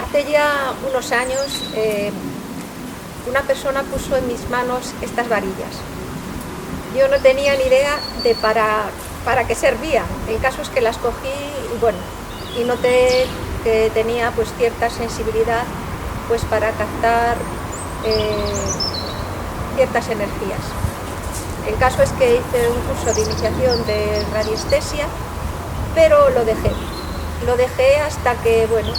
Hace ya unos años una persona puso en mis manos estas varillas. Yo no tenía ni idea de para qué servían. El caso es que las cogí y bueno, y noté que tenía pues cierta sensibilidad pues para captar ciertas energías. El caso es que hice un curso de iniciación de radiestesia, pero lo dejé hasta que, bueno,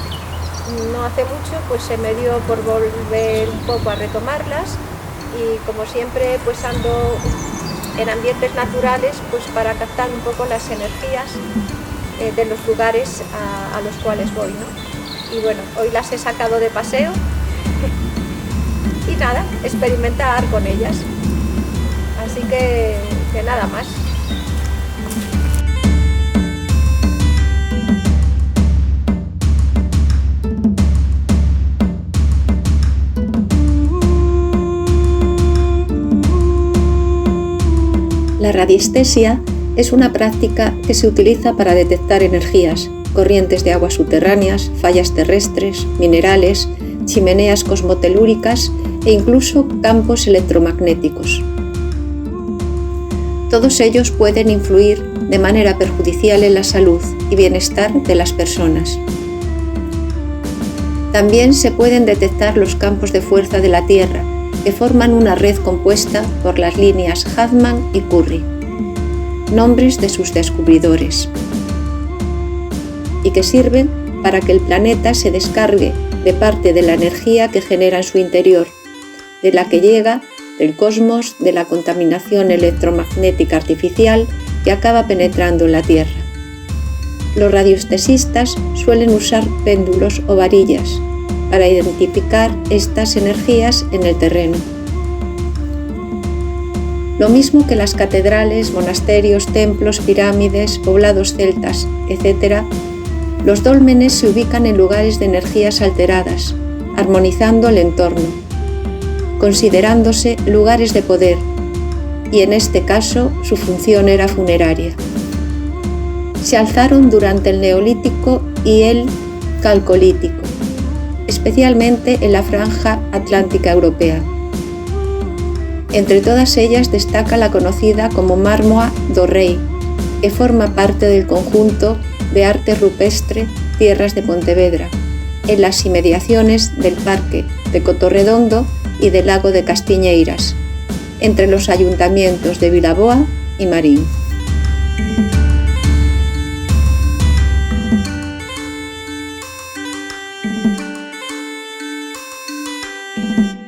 no hace mucho pues se me dio por volver un poco a retomarlas y como siempre pues ando en ambientes naturales pues para captar un poco las energías de los lugares a los cuales voy, ¿no? Y bueno, hoy las he sacado de paseo y nada, experimentar con ellas. Así que nada más. La radiestesia es una práctica que se utiliza para detectar energías, corrientes de aguas subterráneas, fallas terrestres, minerales, chimeneas cosmotelúricas e incluso campos electromagnéticos. Todos ellos pueden influir de manera perjudicial en la salud y bienestar de las personas. También se pueden detectar los campos de fuerza de la Tierra, que forman una red compuesta por las líneas Hartmann y Curry, nombres de sus descubridores, y que sirven para que el planeta se descargue de parte de la energía que genera en su interior, de la que llega del cosmos, de la contaminación electromagnética artificial que acaba penetrando en la Tierra. Los radioestesistas suelen usar péndulos o varillas para identificar estas energías en el terreno. Lo mismo que las catedrales, monasterios, templos, pirámides, poblados celtas, etc., los dólmenes se ubican en lugares de energías alteradas, armonizando el entorno, considerándose lugares de poder, y en este caso su función era funeraria. Se alzaron durante el Neolítico y el Calcolítico, especialmente en la franja atlántica europea. Entre todas ellas destaca la conocida como Mármoa do Rei, que forma parte del conjunto de arte rupestre Tierras de Pontevedra, en las inmediaciones del Parque de Cotorredondo y del Lago de Castiñeiras, entre los ayuntamientos de Vilaboa y Marín.